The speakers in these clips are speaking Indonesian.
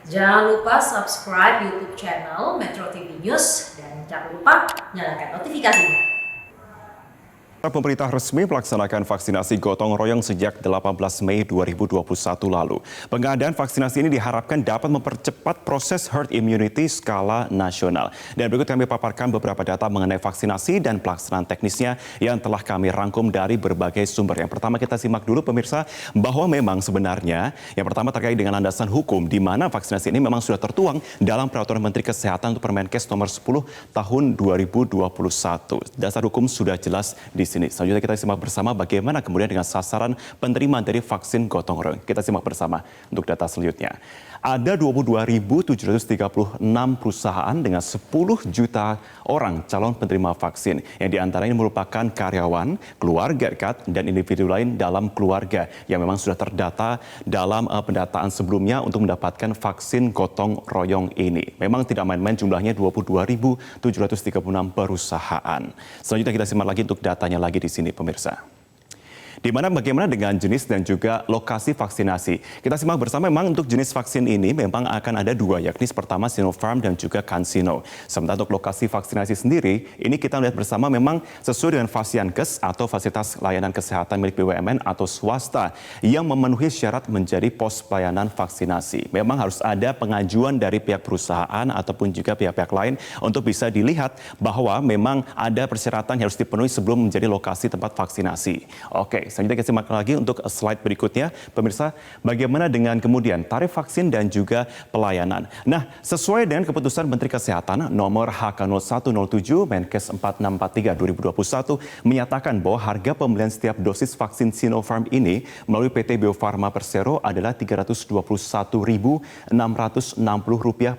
Jangan lupa subscribe YouTube channel Metro TV News dan jangan lupa nyalakan notifikasinya. Pemerintah resmi melaksanakan vaksinasi gotong royong sejak 18 Mei 2021 lalu. Pengadaan vaksinasi ini diharapkan dapat mempercepat proses herd immunity skala nasional. Dan berikut kami paparkan beberapa data mengenai vaksinasi dan pelaksanaan teknisnya yang telah kami rangkum dari berbagai sumber. Yang pertama kita simak dulu pemirsa bahwa memang sebenarnya yang pertama terkait dengan landasan hukum di mana vaksinasi ini memang sudah tertuang dalam Peraturan Menteri Kesehatan untuk Permenkes nomor 10 tahun 2021. Dasar hukum sudah jelas di sini. Selanjutnya kita simak bersama bagaimana kemudian dengan sasaran penerima dari vaksin gotong royong. Kita simak bersama untuk data selanjutnya. Ada 22.736 perusahaan dengan 10 juta orang calon penerima vaksin yang diantaranya merupakan karyawan, keluarga dekat, dan individu lain dalam keluarga yang memang sudah terdata dalam pendataan sebelumnya untuk mendapatkan vaksin gotong royong ini. Memang tidak main-main jumlahnya 22.736 perusahaan. Selanjutnya kita simak lagi untuk datanya lagi di sini pemirsa. Di mana bagaimana dengan jenis dan juga lokasi vaksinasi. Kita simak bersama memang untuk jenis vaksin ini memang akan ada dua, yakni pertama Sinopharm dan juga CanSino. Sementara untuk lokasi vaksinasi sendiri, ini kita lihat bersama memang sesuai dengan Fasiankes atau Fasilitas Layanan Kesehatan milik BUMN atau swasta yang memenuhi syarat menjadi pos pelayanan vaksinasi. Memang harus ada pengajuan dari pihak perusahaan ataupun juga pihak-pihak lain untuk bisa dilihat bahwa memang ada persyaratan yang harus dipenuhi sebelum menjadi lokasi tempat vaksinasi. Oke. Selanjutnya kita simak lagi untuk slide berikutnya. Pemirsa, bagaimana dengan kemudian tarif vaksin dan juga pelayanan. Nah, sesuai dengan keputusan Menteri Kesehatan nomor HK0107 Menkes 4643 2021 menyatakan bahwa harga pembelian setiap dosis vaksin Sinopharm ini melalui PT Bio Farma Persero adalah Rp321.660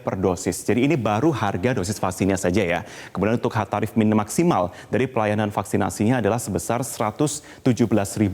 per dosis. Jadi ini baru harga dosis vaksinnya saja ya. Kemudian untuk tarif maksimal dari pelayanan vaksinasinya adalah sebesar Rp117.910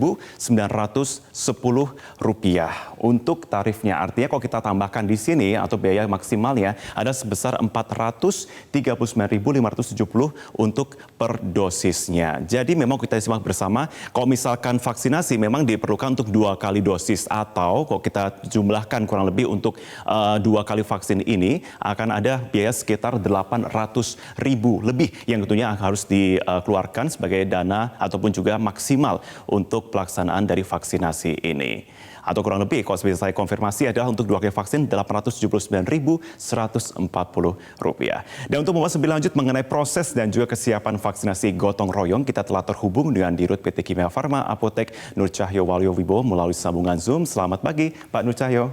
untuk tarifnya. Artinya kalau kita tambahkan di sini atau biaya maksimalnya ada sebesar Rp439.570 untuk per dosisnya. Jadi memang kita simak bersama, kalau misalkan vaksinasi memang diperlukan untuk 2 kali dosis atau kalau kita jumlahkan kurang lebih untuk 2 kali vaksin ini akan ada biaya sekitar Rp800.000 lebih yang tentunya harus dikeluarkan sebagai dana ataupun juga maksimal untuk pelaksanaan dari vaksinasi ini. Atau kurang lebih, kalau bisa saya konfirmasi adalah untuk 2 kali vaksin Rp879.140. Dan untuk membahas lebih lanjut mengenai proses dan juga kesiapan vaksinasi gotong royong, kita telah terhubung dengan Dirut PT Kimia Farma Apotek Nur Cahyo Waluyo Wibowo melalui sambungan Zoom. Selamat pagi, Pak Nur Cahyo.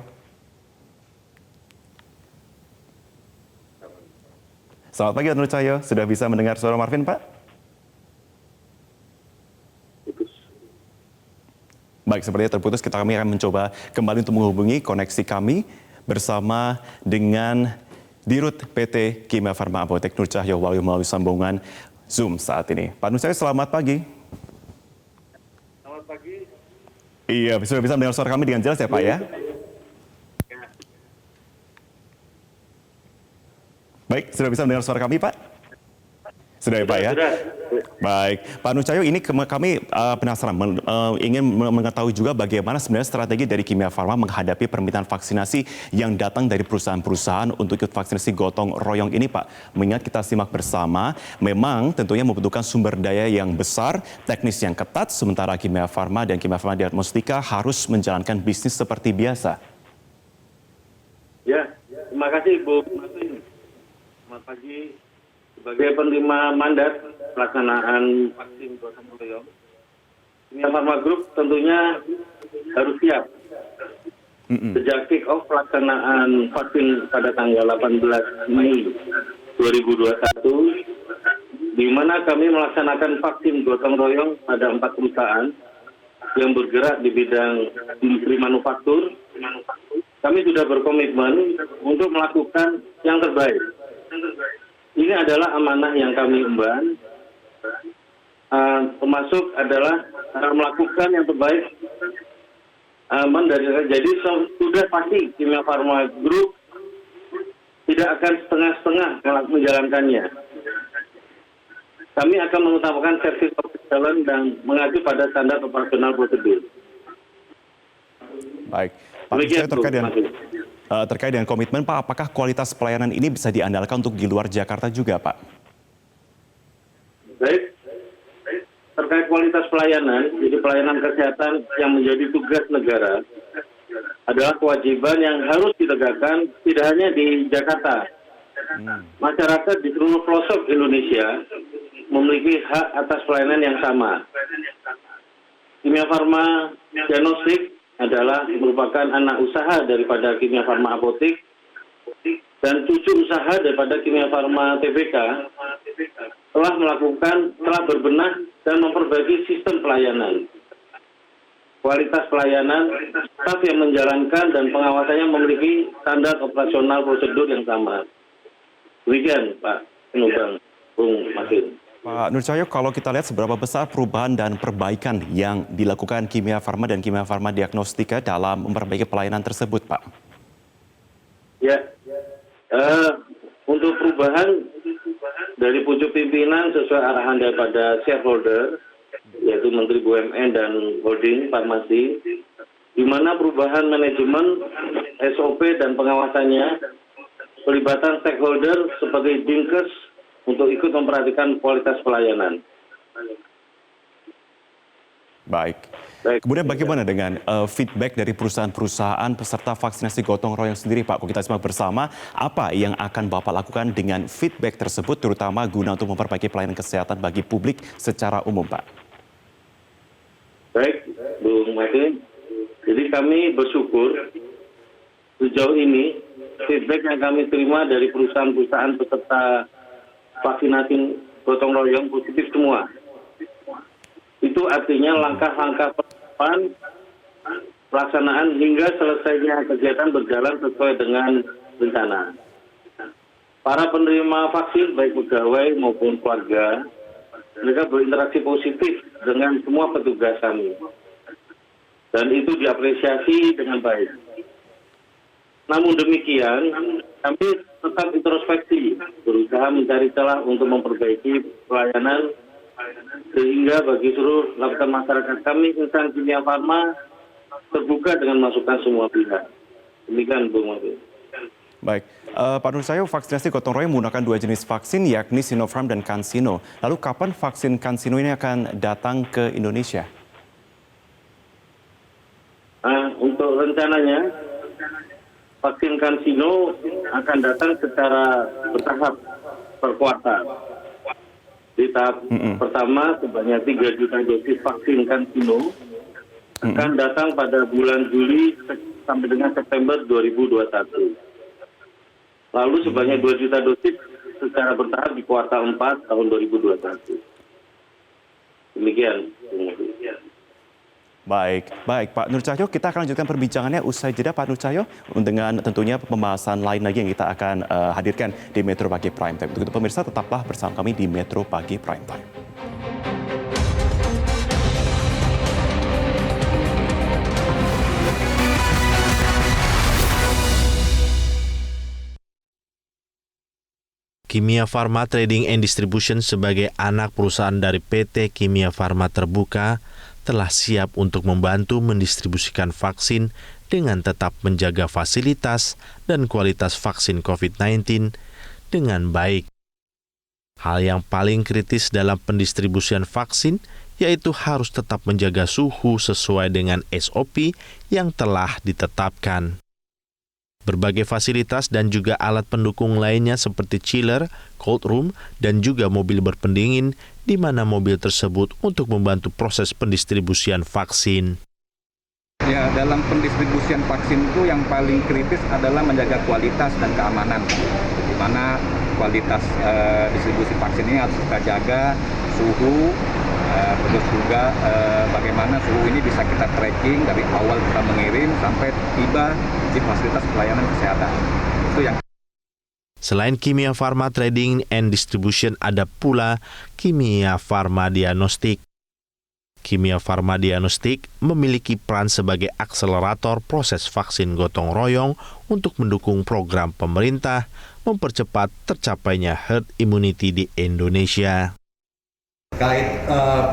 Selamat pagi, Pak Nur Cahyo. Sudah bisa mendengar suara Marvin, Pak? Baik, sepertinya terputus. Kami akan mencoba kembali untuk menghubungi koneksi kami bersama dengan Dirut PT Kimia Farma Apotek Nur Cahyo Waluyo melalui sambungan Zoom saat ini. Pak Nur Cahyo, selamat pagi. Selamat pagi. Iya, sudah bisa mendengar suara kami dengan jelas ya Pak ya? Baik, sudah bisa mendengar suara kami Pak? Sudah ya Pak ya? Sudah. Baik, Pak Nur Cahyo, ini kami penasaran, ingin mengetahui juga bagaimana sebenarnya strategi dari Kimia Farma menghadapi permintaan vaksinasi yang datang dari perusahaan-perusahaan untuk ikut vaksinasi gotong royong ini Pak. Mengingat kita simak bersama, memang tentunya membutuhkan sumber daya yang besar, teknis yang ketat, sementara Kimia Farma dan Kimia Farma Diagnostika harus menjalankan bisnis seperti biasa. Ya, terima kasih Bu Martin. Selamat pagi. Sebagai penerima mandat pelaksanaan vaksin gotong royong, Kimia Farma Group tentunya harus siap. Sejak kick off pelaksanaan vaksin pada tanggal 18 Mei 2021, di mana kami melaksanakan vaksin gotong royong pada 4 perusahaan yang bergerak di bidang industri manufaktur, kami sudah berkomitmen untuk melakukan yang terbaik. Ini adalah amanah yang kami emban, termasuk adalah melakukan yang terbaik. Jadi sudah pasti Kimia Farma Group tidak akan setengah-setengah menjalankannya. Kami akan mengutamakan service of excellence dan mengacu pada standar operasional prosedur. Baik, Pak Nur Cahyo terkait dengan Terkait dengan komitmen Pak, apakah kualitas pelayanan ini bisa diandalkan untuk di luar Jakarta juga Pak? Baik, terkait kualitas pelayanan, jadi pelayanan kesehatan yang menjadi tugas negara adalah kewajiban yang harus ditegakkan tidak hanya di Jakarta. Masyarakat di seluruh pelosok Indonesia memiliki hak atas pelayanan yang sama. Kimia Farma Diagnostik adalah merupakan anak usaha daripada Kimia Farma Apotik dan cucu usaha daripada Kimia Farma TBK telah berbenah dan memperbaiki sistem pelayanan. Kualitas pelayanan, staf yang menjalankan dan pengawasannya memiliki standar operasional prosedur yang sama. Demikian Pak Penubang, Bung Masin. Pak Nur Cahyo, kalau kita lihat seberapa besar perubahan dan perbaikan yang dilakukan Kimia Farma dan Kimia Farma Diagnostika dalam memperbaiki pelayanan tersebut, Pak? Ya, untuk perubahan dari pucuk pimpinan sesuai arahan daripada shareholder, yaitu Menteri BUMN dan Holding Farmasi, di mana perubahan manajemen, SOP dan pengawasannya, pelibatan stakeholder sebagai Dinkes untuk ikut memperhatikan kualitas pelayanan. Baik. Kemudian bagaimana dengan feedback dari perusahaan-perusahaan peserta vaksinasi gotong royong sendiri, Pak? Kalau kita simak bersama, apa yang akan Bapak lakukan dengan feedback tersebut, terutama guna untuk memperbaiki pelayanan kesehatan bagi publik secara umum, Pak? Baik, Bung Masin. Jadi kami bersyukur sejauh ini feedback yang kami terima dari perusahaan-perusahaan peserta vaksinasi gotong royong positif semua. Itu artinya langkah-langkah persiapan pelaksanaan hingga selesainya kegiatan berjalan sesuai dengan rencana. Para penerima vaksin baik pegawai maupun keluarga, mereka berinteraksi positif dengan semua petugas kami. Dan itu diapresiasi dengan baik. Namun demikian, kami tetap introspeksi, berusaha mencari celah untuk memperbaiki pelayanan sehingga bagi seluruh lapisan masyarakat kami, insan Kimia Farma terbuka dengan masukan semua pihak. Demikian, Bung Masin. Baik, Pak Nur Cahyo, vaksinasi gotong royong menggunakan 2 jenis vaksin, yakni Sinopharm dan CanSino. Lalu kapan vaksin CanSino ini akan datang ke Indonesia? Untuk rencananya, vaksin CanSino akan datang secara bertahap per kuartal. Di tahap pertama sebanyak 3 juta dosis vaksin CanSino akan datang pada bulan Juli sampai dengan September 2021. Lalu sebanyak 2 juta dosis secara bertahap di kuartal 4 tahun 2021. Demikian. Baik, Pak Nur Cahyo, kita akan lanjutkan perbincangannya usai jeda, Pak Nur Cahyo, dengan tentunya pembahasan lain lagi yang kita akan hadirkan di Metro Pagi Prime Time. Untuk itu pemirsa, tetaplah bersama kami di Metro Pagi Prime Time. Kimia Farma Trading and Distribution sebagai anak perusahaan dari PT Kimia Farma Terbuka telah siap untuk membantu mendistribusikan vaksin dengan tetap menjaga fasilitas dan kualitas vaksin COVID-19 dengan baik. Hal yang paling kritis dalam pendistribusian vaksin yaitu harus tetap menjaga suhu sesuai dengan SOP yang telah ditetapkan. Berbagai fasilitas dan juga alat pendukung lainnya seperti chiller, cold room, dan juga mobil berpendingin di mana mobil tersebut untuk membantu proses pendistribusian vaksin. Ya, dalam pendistribusian vaksin itu yang paling kritis adalah menjaga kualitas dan keamanan. Di mana kualitas distribusi vaksin ini harus kita jaga, suhu, terus juga bagaimana suhu ini bisa kita tracking dari awal kita mengirim sampai tiba di fasilitas pelayanan kesehatan. Itu yang. Selain Kimia Farma Trading and Distribution, ada pula Kimia Farma Diagnostik. Kimia Farma Diagnostik memiliki peran sebagai akselerator proses vaksin gotong royong untuk mendukung program pemerintah mempercepat tercapainya herd immunity di Indonesia. Terkait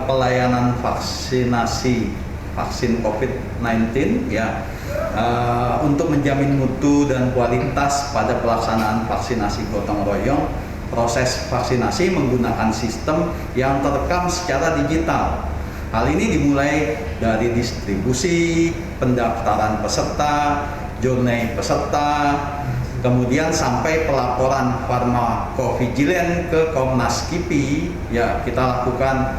pelayanan vaksinasi vaksin COVID-19, ya untuk menjamin mutu dan kualitas pada pelaksanaan vaksinasi gotong royong, proses vaksinasi menggunakan sistem yang terekam secara digital. Hal ini dimulai dari distribusi, pendaftaran peserta, jurnai peserta, kemudian sampai pelaporan farmakovigilen ke Komnas KIPI. Ya, kita lakukan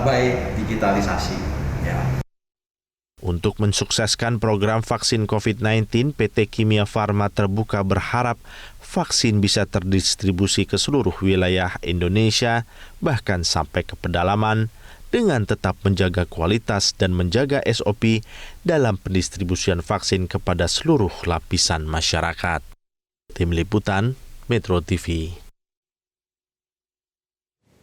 by digitalisasi. Ya. Untuk mensukseskan program vaksin COVID-19, PT Kimia Farma Terbuka berharap vaksin bisa terdistribusi ke seluruh wilayah Indonesia, bahkan sampai ke pedalaman, dengan tetap menjaga kualitas dan menjaga SOP dalam pendistribusian vaksin kepada seluruh lapisan masyarakat. Tim Liputan, Metro TV.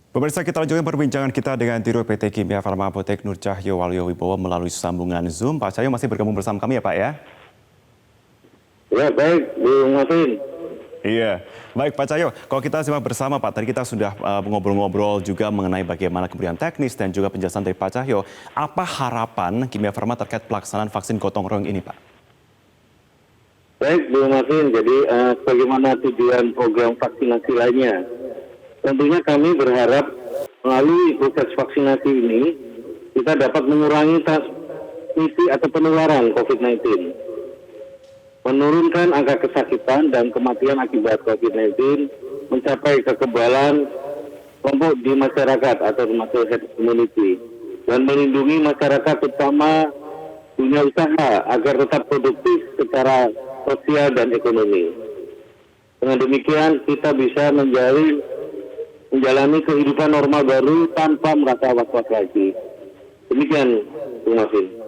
Pemirsa, kita lanjutkan perbincangan kita dengan Dirut PT Kimia Farma Apotek Nur Cahyo Waluyo Wibowo melalui sambungan Zoom. Pak Cahyo masih bergabung bersama kami ya Pak ya? Ya, baik, Bung Martin. Iya, baik Pak Cahyo, kalau kita simak bersama Pak, tadi kita sudah ngobrol-ngobrol juga mengenai bagaimana kemudian teknis dan juga penjelasan dari Pak Cahyo. Apa harapan Kimia Farma terkait pelaksanaan vaksin gotong royong ini Pak? Baik, Bung Martin. Jadi bagaimana tujuan program vaksinasi lainnya? Tentunya kami berharap melalui proses vaksinasi ini kita dapat mengurangi transmisi atau penularan COVID-19. Menurunkan angka kesakitan dan kematian akibat COVID-19, mencapai kekebalan kelompok di masyarakat atau termasuk herd immunity, dan melindungi masyarakat terutama dunia usaha agar tetap produktif secara sosial dan ekonomi. Dengan demikian kita bisa menjalani kehidupan normal baru tanpa merasa was-was lagi. Demikian, Bung Martin.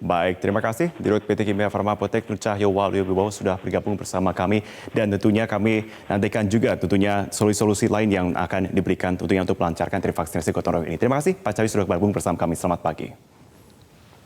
Baik, terima kasih Dirut PT Kimia Farma Apotek Nur Cahyo Waluyo Wibowo sudah bergabung bersama kami, dan tentunya kami nantikan juga tentunya solusi-solusi lain yang akan diberikan tentunya untuk melancarkan vaksinasi gotong royong ini. Terima kasih Pak Cahyo sudah bergabung bersama kami. Selamat pagi.